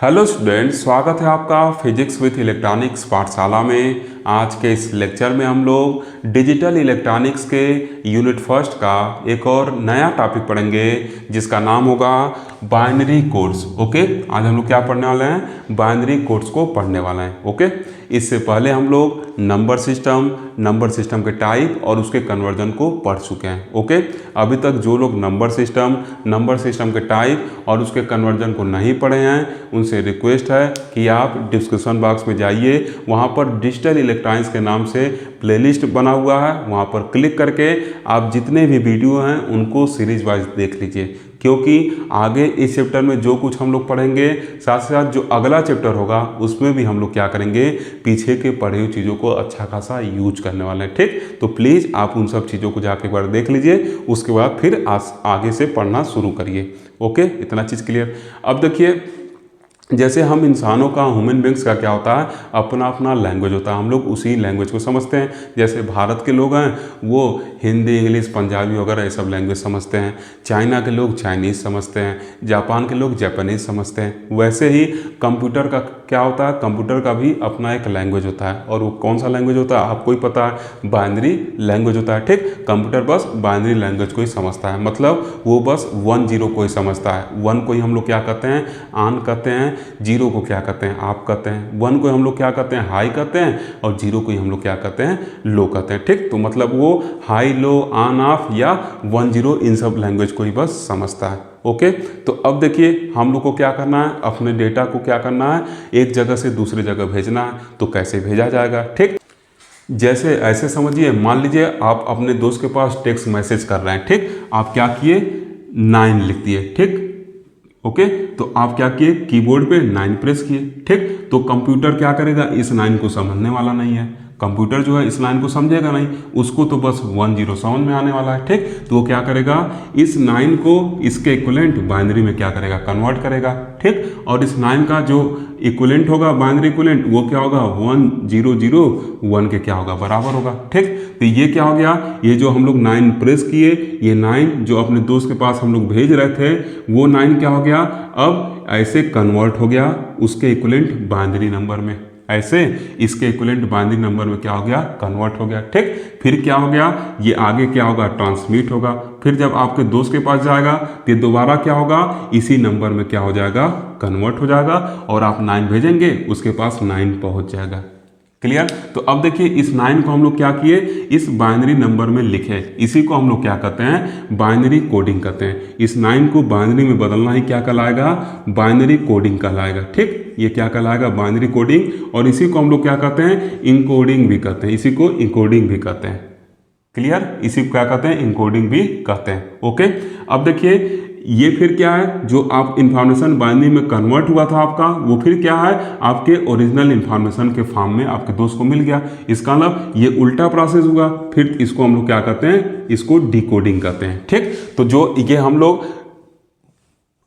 Hello student, स्वागत है आपका फिजिक्स विथ इलेक्ट्रॉनिक्स पाठशाला में। आज के इस लेक्चर में हम लोग डिजिटल इलेक्ट्रॉनिक्स के यूनिट फर्स्ट का एक और नया टॉपिक पढ़ेंगे जिसका नाम होगा बाइनरी कोड्स। ओके, आज हम लोग क्या पढ़ने वाले हैं? बाइनरी कोड्स को पढ़ने वाले हैं। ओके, इससे पहले हम लोग नंबर सिस्टम के टाइप और उसके कन्वर्जन को पढ़ चुके हैं। ओके, अभी तक जो लोग नंबर सिस्टम के टाइप और उसके कन्वर्जन को नहीं पढ़े हैं उनसे रिक्वेस्ट है कि आप डिस्क्रिप्शन बॉक्स में जाइए, वहाँ पर डिजिटल इलेक्ट्रॉनिक्स के नाम से प्लेलिस्ट बना हुआ है, वहाँ पर क्लिक करके आप जितने भी वीडियो हैं उनको सीरीज वाइज देख लीजिए, क्योंकि आगे इस चैप्टर में जो कुछ हम लोग पढ़ेंगे साथ साथ जो अगला चैप्टर होगा उसमें भी हम लोग क्या करेंगे, पीछे के पढ़े हुई चीज़ों को अच्छा खासा यूज करने वाले हैं। ठीक, तो प्लीज़ आप उन सब चीज़ों को जाके एक बार देख लीजिए, उसके बाद फिर आगे से पढ़ना शुरू करिए। ओके, इतना चीज़ क्लियर। अब देखिए, जैसे हम इंसानों का, ह्यूमन बींग्स का क्या होता है, अपना अपना लैंग्वेज होता है, हम लोग उसी लैंग्वेज को समझते हैं। जैसे भारत के लोग हैं वो हिंदी, इंग्लिश, पंजाबी वगैरह ये सब लैंग्वेज समझते हैं। चाइना के लोग चाइनीज़ समझते हैं, जापान के लोग जापानीज़ समझते हैं। वैसे ही कंप्यूटर का क्या होता है, कंप्यूटर का भी अपना एक लैंग्वेज होता है, और वो कौन सा लैंग्वेज होता है आपको ही पता है, बाइनरी लैंग्वेज होता है। ठीक, कंप्यूटर बस बाइनरी लैंग्वेज को ही समझता है, मतलब वो बस 1 0 को ही समझता है। 1 को ही हम लोग क्या कहते हैं, ऑन कहते हैं, 0 को क्या कहते हैं, आप कहते हैं। 1 को हम लोग क्या कहते हैं, हाई कहते हैं, और 0 को ही हम लोग क्या कहते हैं, लो कहते हैं। ठीक, तो मतलब वो हाई, लो, ऑन, ऑफ या 1 0 इन सब लैंग्वेज को ही बस समझता है। ओके, तो अब देखिए हम लोग को क्या करना है, अपने डेटा को क्या करना है, एक जगह से दूसरी जगह भेजना है। तो कैसे भेजा जाएगा? ठीक, जैसे ऐसे समझिए, मान लीजिए आप अपने दोस्त के पास टेक्स्ट मैसेज कर रहे हैं। ठीक, आप क्या किए, 9 लिख दिए। ठीक, ओके, तो आप क्या किए, कीबोर्ड पे 9 प्रेस किए। ठीक, तो कंप्यूटर क्या करेगा, इस 9 को समझने वाला नहीं है। कंप्यूटर जो है इस लाइन को समझेगा नहीं, उसको तो बस 1 0 समझ में आने वाला है। ठीक, तो वो क्या करेगा, इस 9 को इसके इक्विवेलेंट बाइनरी में क्या करेगा, कन्वर्ट करेगा। ठीक, और इस 9 का जो इक्विवेलेंट होगा, बाइनरी इक्विवेलेंट, वो क्या होगा, 1 0 0 1 के क्या होगा, बराबर होगा। ठीक, तो ये क्या हो गया, ये जो हम लोग 9 प्रेस किए, ये 9 जो अपने दोस्त के पास हम लोग भेज रहे थे, वो 9 क्या हो गया, अब ऐसे कन्वर्ट हो गया उसके इक्विवेलेंट बाइनरी नंबर में। ऐसे इसके इक्विवेलेंट बाइनरी नंबर में क्या हो गया, कन्वर्ट हो गया। ठीक, फिर क्या हो गया, ये आगे क्या होगा, ट्रांसमिट होगा। फिर जब आपके दोस्त के पास जाएगा तो दोबारा क्या होगा, इसी नंबर में क्या हो जाएगा, कन्वर्ट हो जाएगा, और आप 9 भेजेंगे उसके पास 9 पहुंच जाएगा। क्लियर? तो अब देखिए, इस 9 को हम लोग क्या किए, इस बाइनरी नंबर में लिखे, इसी को हम लोग क्या कहते हैं, बाइनरी कोडिंग कहते हैं। इस 9 को बाइनरी में बदलना ही क्या कहलाएगा, बाइनरी कोडिंग कहलाएगा। ठीक, ये क्या कहलाएगा, बाइनरी कोडिंग, और इसी को हम लोग क्या कहते हैं, इनकोडिंग भी कहते हैं, इसी को इनकोडिंग भी कहते हैं। क्लियर? इसी को क्या कहते हैं, इनकोडिंग भी कहते हैं। ओके, अब देखिए, ये फिर क्या है, जो आप इंफॉर्मेशन बाइनरी में कन्वर्ट हुआ था आपका, वो फिर क्या है, आपके ओरिजिनल इंफॉर्मेशन के फॉर्म में आपके दोस्त को मिल गया। इसका मतलब ये उल्टा प्रोसेस हुआ। फिर इसको हम लोग क्या कहते हैं, इसको डिकोडिंग कहते हैं। ठीक, तो जो ये हम लोग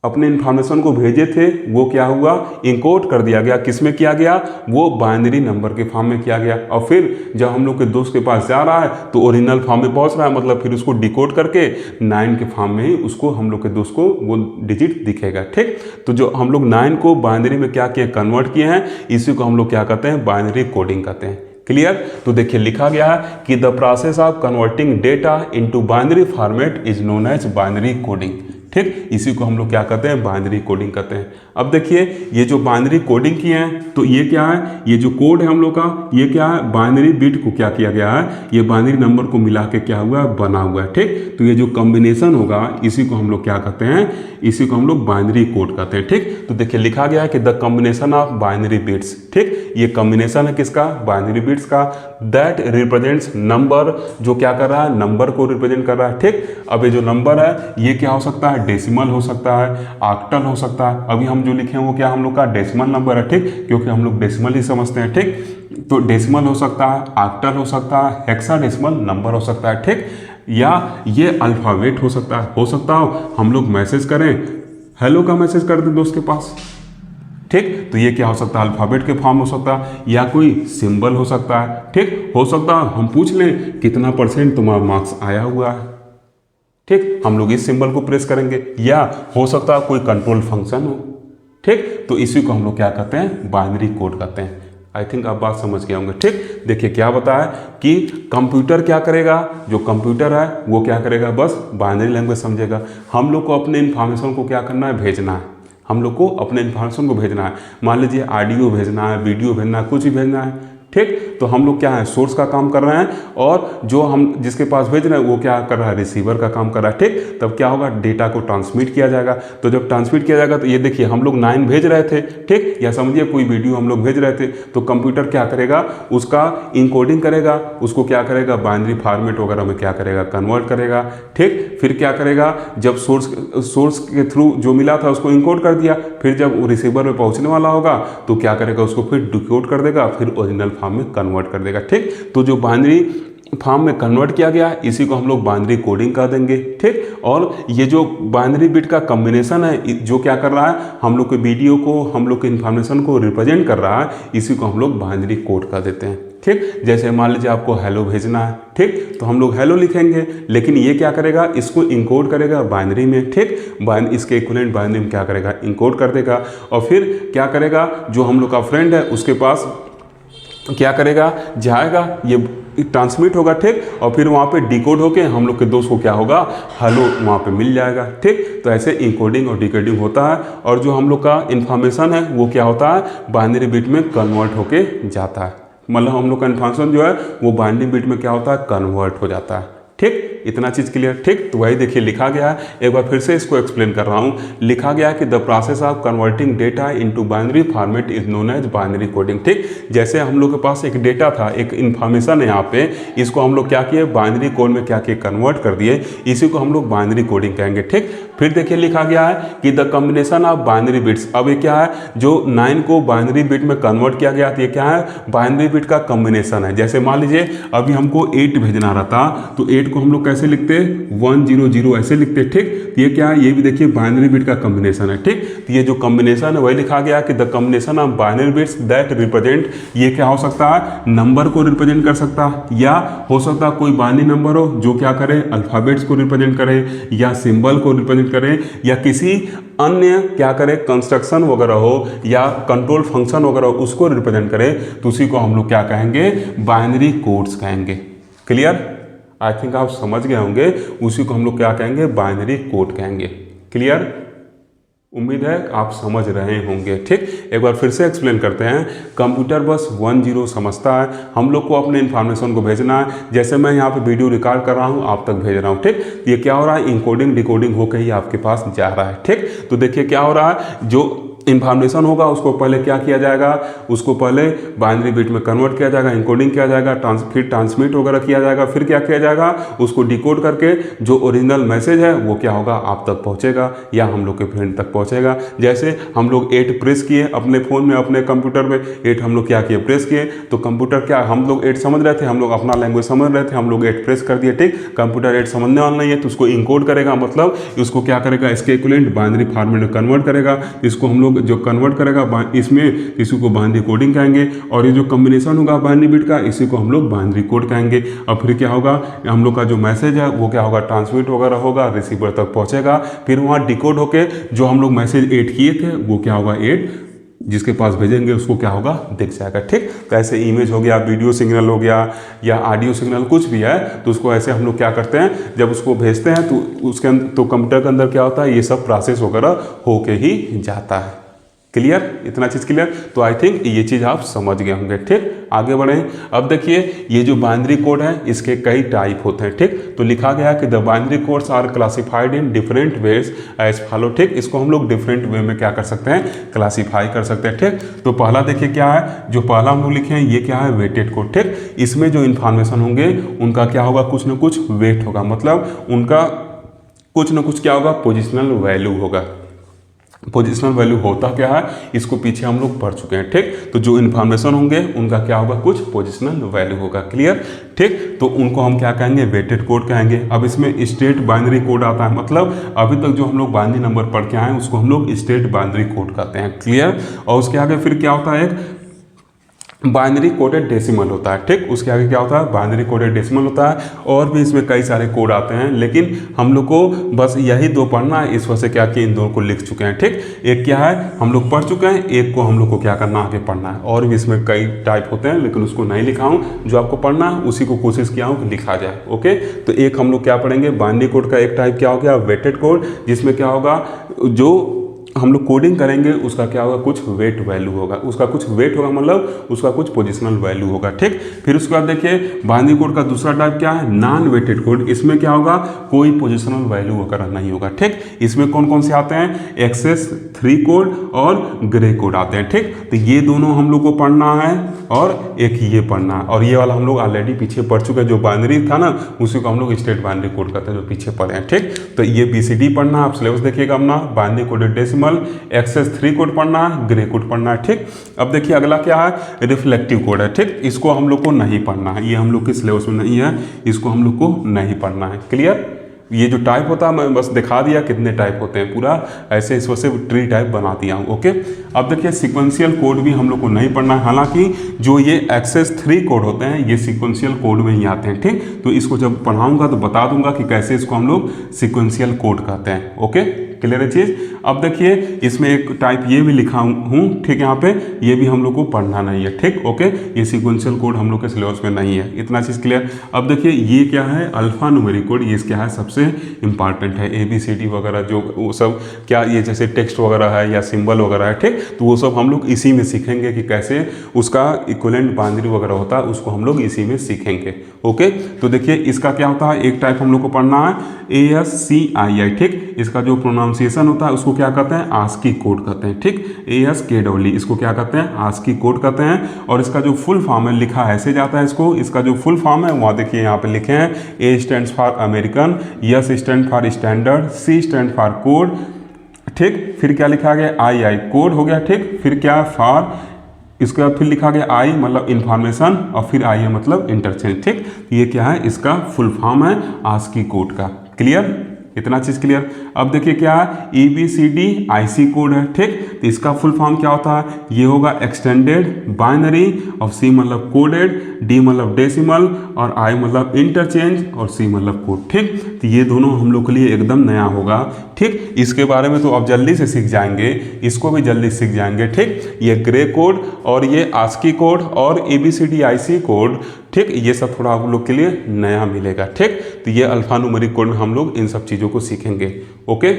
अपने इंफॉर्मेशन को भेजे थे वो क्या हुआ, इनकोड कर दिया गया, किसमें किया गया, वो बाइनरी नंबर के फॉर्म में किया गया। और फिर जब हम लोग के दोस्त के पास जा रहा है तो ओरिजिनल फॉर्म में पहुंच रहा है, मतलब फिर उसको डिकोड करके 9 के फॉर्म में ही उसको हम लोग के दोस्त को वो डिजिट दिखेगा। ठीक, तो जो हम लोग 9 को बाइनरी में क्या किए, कन्वर्ट किए हैं, इसी को हम लोग क्या कहते हैं, बाइनरी कोडिंग कहते हैं। क्लियर? तो देखिए, लिखा गया है कि the process of converting data into binary format is known as binary coding. ठीक, इसी को हम लोग क्या कहते हैं, बाइनरी कोडिंग कहते हैं। अब देखिए, ये जो बाइनरी कोडिंग किए हैं, तो ये क्या है, ये जो कोड है हम लोग का, ये क्या है, बाइनरी बिट को क्या किया गया है, ये बाइनरी नंबर को मिला के क्या हुआ है, बना हुआ है। ठीक, तो ये जो कॉम्बिनेशन होगा इसी को हम लोग क्या कहते हैं, इसी को हम लोग बाइनरी कोड कहते हैं। ठीक, तो देखिए लिखा गया है कि the combination of binary bits. ठीक, ये कॉम्बिनेशन है किसका, बाइनरी बिट्स का, दैट रिप्रेजेंट्स नंबर, जो क्या कर रहा है, नंबर को रिप्रेजेंट कर रहा है। ठीक, अब ये जो नंबर है ये क्या हो सकता है, डेसिमल हो सकता है, ऑक्टल हो सकता है। अभी हम जो लिखे हैं वो क्या हम लोग का डेसिमल नंबर है। ठीक, क्योंकि हम लोग डेसिमल ही समझते हैं। ठीक, तो डेसिमल हो सकता है, ऑक्टल हो सकता है, हेक्साडेसिमल नंबर हो सकता है। ठीक, या ये अल्फाबेट हो सकता है, हम लोग मैसेज करें, हेलो का मैसेज कर दें दोस्त के पास। ठीक, तो ये क्या हो सकता है, अल्फाबेट के फॉर्म हो सकता है, या कोई सिंबल हो सकता है। ठीक, हो सकता है हम पूछ लें कितना % तुम्हारा मार्क्स आया हुआ है। ठीक, हम लोग इस सिंबल को प्रेस करेंगे, या हो सकता है कोई कंट्रोल फंक्शन हो। ठीक। तो इसी को हम लोग क्या कहते हैं, बाइनरी कोड कहते हैं। आई थिंक आप बात समझ गए होंगे। ठीक, देखिए क्या बताया कि कंप्यूटर क्या करेगा, जो कंप्यूटर है वो क्या करेगा, बस बाइनरी लैंग्वेज समझेगा। हम लोग को अपने इन्फॉर्मेशन को क्या करना है, भेजना है। हम लोग को अपने इन्फॉर्मेशन को भेजना है। मान लीजिए ऑडियो भेजना है, वीडियो भेजना है, कुछ भी भेजना है। ठीक, तो हम लोग क्या है, सोर्स का काम कर रहे हैं, और जो हम जिसके पास भेज रहे हैं वो क्या कर रहा है, रिसीवर का काम कर रहा है। ठीक, तब क्या होगा, डेटा को ट्रांसमिट किया जाएगा। तो जब ट्रांसमिट किया जाएगा तो ये देखिए हम लोग 9 भेज रहे थे। ठीक, या समझिए कोई वीडियो हम लोग भेज रहे थे, तो कंप्यूटर क्या करेगा, उसका इनकोडिंग करेगा, उसको क्या करेगा, बाइनरी फॉर्मेट वगैरह में क्या करेगा, कन्वर्ट करेगा। ठीक, फिर क्या करेगा, जब सोर्स के थ्रू जो मिला था उसको इनकोड कर दिया, फिर जब वो रिसीवर में पहुंचने वाला होगा तो क्या करेगा, उसको फिर डिकोड कर देगा, फिर ओरिजिनल फॉर्म में कन्वर्ट कर देगा। ठीक, तो जो बाइनरी फॉर्म में कन्वर्ट किया गया इसी को हम लोग बाइनरी कोडिंग कह देंगे। ठीक, और ये जो बाइनरी बिट का कॉम्बिनेशन है जो क्या कर रहा है, हम लोग के वीडियो को, हम लोग के इन्फॉर्मेशन को रिप्रेजेंट कर रहा है, इसी को हम लोग बाइनरी कोड कह देते हैं। ठीक, जैसे मान लीजिए आपको हेलो भेजना है। ठीक, तो हम लोग हेलो लिखेंगे, लेकिन ये क्या करेगा, इसको इनकोड करेगा बाइनरी में। ठीक, इसके इक्विवेलेंट बाइनरी में क्या करेगा, इनकोड कर देगा, और फिर क्या करेगा, जो हम लोग का फ्रेंड है उसके पास क्या करेगा, जाएगा, ये ट्रांसमिट होगा। ठीक, और फिर वहाँ पे डिकोड होके हम लोग के दोस्त को क्या होगा, हेलो वहाँ पे मिल जाएगा। ठीक, तो ऐसे इनकोडिंग और डिकोडिंग होता है, और जो हम लोग का इन्फॉर्मेशन है वो क्या होता है, बाइनरी बिट में कन्वर्ट होके जाता है। मतलब हम लोग का इन्फॉर्मेशन जो है वो बाइनरी बिट में क्या होता है, कन्वर्ट हो जाता है। ठीक, इतना चीज़ क्लियर। ठीक, तो वही देखिए लिखा गया है, एक बार फिर से इसको एक्सप्लेन कर रहा हूँ। लिखा गया है कि the process of converting data into binary format is known as binary coding. ठीक, जैसे हम लोग के पास एक डेटा था, एक इन्फॉर्मेशन है यहाँ पे, इसको हम लोग क्या किए, बाइनरी कोड में क्या किए, कन्वर्ट कर दिए, इसी को हम लोग बाइनरी कोडिंग कहेंगे। ठीक, फिर देखिए लिखा गया है कि the combination of binary bits, अब ये क्या है, जो 9 को बाइनरी बिट में कन्वर्ट किया गया, तो ये क्या है, बाइनरी बिट का कॉम्बिनेशन है। जैसे मान लीजिए अभी हमको 8 भेजना रहता, तो 8 को हम लोग कैसे लिखते, 100 ऐसे लिखते। ठीक, तो ये क्या है, ये भी देखिए बाइनरी बिट का कॉम्बिनेशन है। ठीक, तो ये जो कॉम्बिनेशन है वही लिखा गया कि the combination of binary bits that represent, ये क्या हो सकता है, नंबर को रिप्रेजेंट कर सकता है, या हो सकता है कोई बाइनरी नंबर हो जो क्या करे, अल्फाबेट्स को रिप्रेजेंट करे, या सिंबल को रिप्रेजेंट करे, या किसी अन्य क्या करे, कंस्ट्रक्शन वगैरह हो, या कंट्रोल फंक्शन वगैरह हो, उसको रिप्रेजेंट करे, तो उसी को हम लोग क्या कहेंगे, बाइनरी कोड्स कहेंगे। क्लियर, आई थिंक आप समझ गए होंगे, उसी को हम लोग क्या कहेंगे, बाइनरी कोड कहेंगे। क्लियर, उम्मीद है आप समझ रहे होंगे। ठीक, एक बार फिर से एक्सप्लेन करते हैं। कंप्यूटर बस 10 समझता है, हम लोग को अपने इन्फॉर्मेशन को भेजना है। जैसे मैं यहाँ पे वीडियो रिकॉर्ड कर रहा हूँ, आप तक भेज रहा हूँ। ठीक, ये क्या हो रहा है, इनकोडिंग डिकोडिंग होकर ही आपके पास जा रहा है। ठीक, तो देखिए क्या हो रहा है, जो इन्फॉर्मेशन होगा उसको पहले क्या किया जाएगा, उसको पहले बाइनरी बिट में कन्वर्ट किया जाएगा, इनकोडिंग किया जाएगा, फिर ट्रांसमिट वगैरह किया जाएगा, फिर क्या किया जाएगा, उसको डिकोड करके जो ओरिजिनल मैसेज है वो क्या होगा, आप तक पहुंचेगा या हम लोग के फ्रेंड तक पहुंचेगा। जैसे हम लोग 8 प्रेस किए अपने फ़ोन में, अपने कंप्यूटर में 8 हम लोग क्या किए, प्रेस किए, तो कंप्यूटर क्या, हम लोग 8 समझ रहे थे, हम लोग अपना लैंग्वेज समझ रहे थे, हम लोग 8 प्रेस कर दिए। ठीक, कंप्यूटर 8 समझने वाला नहीं है, तो उसको इनकोड करेगा, मतलब उसको क्या करेगा, इसके इक्विवेलेंट बाइनरी फॉर्मेट में कन्वर्ट करेगा। इसको हम लोग जो कन्वर्ट करेगा इसमें, इसी को बाइनरी कोडिंग कहेंगे, और ये जो कॉम्बिनेशन होगा बाइनरी बिट का, इसी को हम लोग बाइनरी कोड कहेंगे। और फिर क्या होगा, हम लोग का जो मैसेज है वो क्या होगा, ट्रांसमिट वगैरह होगा, रिसीवर तक पहुंचेगा, फिर वहाँ डिकोड होके जो हम लोग मैसेज 8 किए थे वो क्या होगा, 8 जिसके पास भेजेंगे उसको क्या होगा, दिख जाएगा। ठीक, तो ऐसे इमेज हो गया, वीडियो सिग्नल हो गया, या ऑडियो सिग्नल कुछ भी है, तो उसको ऐसे हम लोग क्या करते हैं, जब उसको भेजते हैं तो उसके अंदर, तो कंप्यूटर के अंदर क्या होता है, ये सब प्रोसेस वगैरह होके ही जाता है। क्लियर, इतना चीज़ क्लियर, तो आई थिंक ये चीज़ आप समझ गए होंगे। ठीक, आगे बढ़ें। अब देखिए ये जो बाइनरी कोड है इसके कई टाइप होते हैं। ठीक, तो लिखा गया है कि the binary codes are classified in different ways as follow. ठीक, इसको हम लोग डिफरेंट वे में क्या कर सकते हैं, क्लासीफाई कर सकते हैं। ठीक, तो पहला देखिए क्या है, जो पहला हम लोग लिखे हैं ये क्या है, वेटेड कोड। ठीक, इसमें जो इन्फॉर्मेशन होंगे उनका क्या होगा, कुछ ना कुछ वेट होगा, मतलब उनका कुछ ना कुछ क्या होगा, पोजिशनल वैल्यू होगा। पोजिशनल वैल्यू होता क्या है, इसको पीछे हम लोग पढ़ चुके हैं। ठीक, तो जो इन्फॉर्मेशन होंगे उनका क्या होगा, कुछ पोजिशनल वैल्यू होगा। क्लियर, ठीक, तो उनको हम क्या कहेंगे, वेटेड कोड कहेंगे। अब इसमें स्टेट बाइनरी कोड आता है, मतलब अभी तक जो हम लोग बाइनरी नंबर पढ़ के आए हैं उसको हम लोग स्टेट बाइनरी कोड कहते हैं। क्लियर, और उसके आगे फिर क्या होता है, एक बाइनरी कोडेड डेसिमल होता है, ठीक। उसके आगे क्या होता है, बाइनरी कोडेड डेसिमल होता है। और भी इसमें कई सारे कोड आते हैं, लेकिन हम लोग को बस यही दो पढ़ना है। इस वजह से क्या कि इन दो को लिख चुके हैं, ठीक। एक क्या है हम लोग पढ़ चुके हैं, एक को हम लोग को क्या करना आगे पढ़ना है। और भी इसमें कई टाइप होते हैं, लेकिन उसको नहीं लिखा हूँ। जो आपको पढ़ना है उसी को कोशिश किया हूँ कि लिखा जाए। ओके, तो एक हम लोग क्या पढ़ेंगे, बाइनरी कोड का एक टाइप क्या हो गया, वेटेड कोड, जिसमें क्या होगा जो हम लोग कोडिंग करेंगे उसका क्या होगा, कुछ वेट वैल्यू होगा, उसका कुछ वेट होगा, मतलब उसका कुछ पोजिशनल वैल्यू होगा, ठीक। फिर उसके बाद देखिए बाइनरी कोड का दूसरा टाइप क्या है, नॉन वेटेड कोड। इसमें क्या होगा, कोई पोजिशनल वैल्यू वगैरह नहीं होगा, ठीक। इसमें कौन कौन से आते हैं, एक्सेस 3 कोड और ग्रे कोड आते हैं, ठीक। तो ये दोनों हम लोग को पढ़ना है और एक ये पढ़ना है। और ये वाला हम लोग ऑलरेडी पीछे पढ़ चुके हैं, जो बाइनरी था ना उसी को हम लोग स्टेट बाइनरी कोड कहते हैं, जो पीछे पढ़े हैं, ठीक। तो ये BCD पढ़ना है, आप सिलेबस देखिएगा अपना, binary coded decimal, excess 3 code पढ़ना है, ग्रे कोड पढ़ना है, ठीक। अब देखिए अगला क्या है, रिफ्लेक्टिव कोड है, ठीक। इसको हम लोग को नहीं पढ़ना है, ये हम लोग के सिलेबस में नहीं है, इसको हम लोग को नहीं पढ़ना है। क्लियर। ये जो टाइप होता है मैं बस दिखा दिया कितने टाइप होते हैं, पूरा ऐसे इस वजह से ट्री टाइप बना दिया हूँ। ओके, अब देखिए सिक्वेंशियल कोड भी हम लोग को नहीं पढ़ना है। हालांकि जो ये एक्सेस 3 कोड होते हैं ये सिक्वेंशियल कोड में ही आते हैं, ठीक। तो इसको जब पढ़ाऊंगा तो बता दूंगा कि कैसे इसको हम लोग सिक्वेंशियल कोड कहते हैं। ओके, क्लियर है चीज़। अब देखिए इसमें एक टाइप ये भी लिखा हूँ, ठीक। यहाँ पे ये भी हम लोग को पढ़ना नहीं है, ठीक। ओके, ये सिक्वेंशियल कोड हम लोग के सिलेबस में नहीं है, इतना चीज़ क्लियर। अब देखिए ये क्या है, अल्फा न्यूमेरिक कोड, ये क्या है, सबसे इंपॉर्टेंट है। ABCD वगैरह जो वो सब क्या, ये जैसे टेक्स्ट वगैरह है या सिंबल वगैरह है, ठीक। तो वो सब हम लोग इसी में सीखेंगे कि कैसे उसका इक्विवेलेंट बाइनरी वगैरह होता है, उसको हम लोग इसी में सीखेंगे। ओके, तो देखिए इसका क्या होता है, एक टाइप हम लोग को पढ़ना है ASCII, ठीक। इसका जो प्रोनाउंसिएशन होता है उसको क्या कहते हैं, आस्की कोड कहते हैं, ठीक। ASKEE, इसको क्या कहते हैं, आस्की कोड कहते हैं। और इसका जो फुल फॉर्म है लिखा ऐसे जाता है इसको, इसका जो फुल फॉर्म है वहाँ देखिए यहाँ पे लिखे हैं, A stands for American, S stand for standard, C stand for code, ठीक। फिर क्या लिखा गया, II कोड हो गया, ठीक। फिर क्या, फॉर, इसके बाद फिर लिखा गया I मतलब इंफॉर्मेशन, और फिर I है मतलब इंटरचेंज, ठीक। ये क्या है, इसका फुल फॉर्म है आस्की कोड का। क्लियर, इतना चीज़ क्लियर। अब देखिए क्या है, EBCDIC कोड है, ठीक। तो इसका फुल फॉर्म क्या होता है, ये होगा एक्सटेंडेड बाइनरी, और C मतलब कोडेड, D मतलब डेसिमल, और I मतलब इंटरचेंज, और C मतलब कोड, ठीक। तो ये दोनों हम लोग के लिए एकदम नया होगा, ठीक। इसके बारे में तो अब जल्दी से सीख जाएंगे, इसको भी जल्दी सीख जाएंगे, ठीक। ये ग्रे कोड और ये आस्की कोड और ABCDIC कोड, ठीक। ये सब थोड़ा आप लोग के लिए नया मिलेगा, ठीक। तो ये अल्फा न्यूमेरिक कोड में हम लोग इन सब चीज़ों को सीखेंगे। ओके,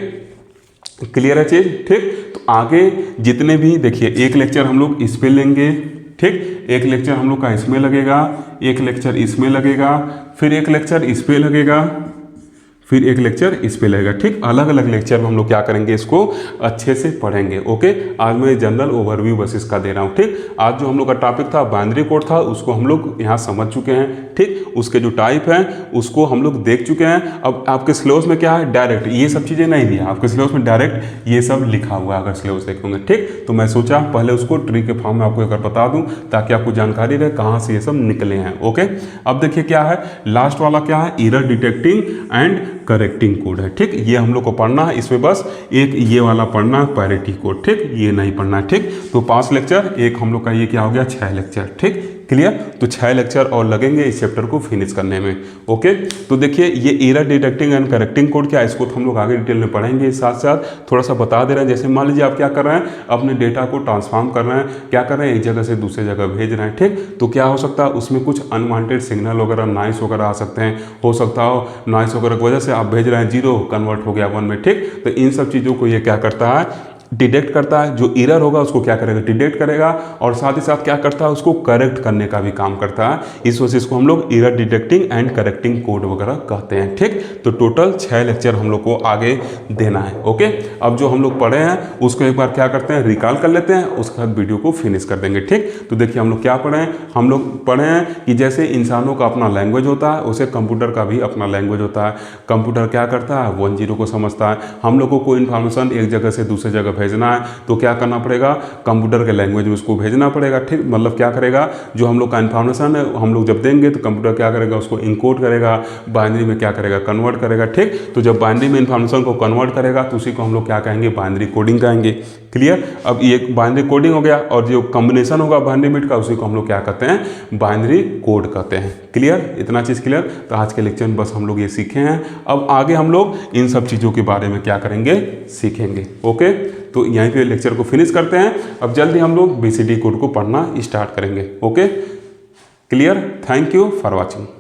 क्लियर है चीज़, ठीक। तो आगे जितने भी देखिए, एक लेक्चर हम लोग इस पे लेंगे, ठीक। एक लेक्चर हम लोग का इसमें लगेगा, एक लेक्चर इसमें लगेगा, फिर एक लेक्चर इस पे लगेगा, फिर एक लेक्चर इस पे लगेगा, ठीक। अलग अलग लेक्चर में हम लोग क्या करेंगे, इसको अच्छे से पढ़ेंगे। ओके, आज मैं जनरल ओवरव्यू बस इसका दे रहा हूँ, ठीक। आज जो हम लोग का टॉपिक था बाइनरी कोड था, उसको हम लोग यहाँ समझ चुके हैं, ठीक। उसके जो टाइप हैं उसको हम लोग देख चुके हैं। अब आपके सिलेबस में क्या है, डायरेक्ट ये सब चीज़ें नहीं दिया आपके सिलेबस में, डायरेक्ट ये सब लिखा हुआ है अगर सिलेबस देखोगे, ठीक। तो मैं सोचा पहले उसको ट्री के फॉर्म में आपको एक बार बता दूँ, ताकि आपको जानकारी रहे कहाँ से ये सब निकले हैं। ओके, अब देखिए क्या है, लास्ट वाला क्या है, error detecting and correcting code है, ठीक। ये हम लोग को पढ़ना है, इसमें बस एक ये वाला पढ़ना है पैरिटी कोड, ठीक। ये नहीं पढ़ना है, ठीक। तो 5 लेक्चर, एक हम लोग का ये क्या हो गया, 6 लेक्चर, ठीक। क्लियर, तो 6 लेक्चर और लगेंगे इस चैप्टर को फिनिश करने में। ओके, तो देखिए ये error detecting and correcting code क्या है, इसको तो हम लोग आगे डिटेल में पढ़ेंगे। साथ साथ थोड़ा सा बता दे रहे हैं, जैसे मान लीजिए आप क्या कर रहे हैं, अपने डेटा को ट्रांसफॉर्म कर रहे हैं, क्या कर रहे हैं, एक जगह से दूसरे जगह भेज रहे हैं, ठीक। तो क्या हो सकता है, उसमें कुछ अनवांटेड सिग्नल वगैरह, नॉइस वगैरह आ सकते हैं, हो सकता हो नॉइस वगैरह की वजह से आप भेज रहे हैं 0 कन्वर्ट हो गया 1 में, ठीक। तो इन सब चीज़ों को ये क्या करता है, डिटेक्ट करता है। जो एरर होगा उसको क्या करेगा, डिटेक्ट करेगा, और साथ ही साथ क्या करता है, उसको करेक्ट करने का भी काम करता है। इस वजह से इसको हम लोग error detecting and correcting code वगैरह कहते हैं, ठीक। तो टोटल 6 लेक्चर हम लोग को आगे देना है। ओके, अब जो हम लोग पढ़े हैं उसको एक बार क्या करते हैं, रिकॉल कर लेते हैं, उसके बाद वीडियो को फिनिश कर देंगे, ठीक। तो देखिए हम लोग क्या पढ़े हैं, हम लोग पढ़े हैं कि जैसे इंसानों का अपना लैंग्वेज होता है, उसे कंप्यूटर का भी अपना लैंग्वेज होता है। कंप्यूटर क्या करता है, 1 0 को समझता है। हम लोग को कोई इन्फॉर्मेशन एक जगह से दूसरी जगह भेजना है तो क्या करना पड़ेगा, कंप्यूटर के लैंग्वेज में उसको भेजना पड़ेगा, ठीक। मतलब क्या करेगा, जो हम लोग का इन्फॉर्मेशन है हम लोग जब देंगे तो कंप्यूटर क्या करेगा, उसको इनकोड करेगा, बाइनरी में क्या करेगा, कन्वर्ट करेगा, ठीक। तो जब बाइनरी में इन्फॉर्मेशन को कन्वर्ट करेगा तो उसी को हम लोग क्या कहेंगे, बाइनरी कोडिंग कहेंगे। क्लियर। अब ये बाइनरी कोडिंग हो गया और जो कॉम्बिनेशन होगा बाइनरी बिट का उसी को हम लोग क्या कहते हैं, बाइनरी कोड कहते हैं। क्लियर, इतना चीज़ क्लियर। तो आज के लेक्चर में बस हम लोग ये सीखे हैं। अब आगे हम लोग इन सब चीज़ों के बारे में क्या करेंगे, सीखेंगे। ओके, तो यहीं पे लेक्चर को फिनिश करते हैं। अब जल्दी हम लोग BCD कोड को पढ़ना स्टार्ट करेंगे। Okay, clear. Thank you for watching.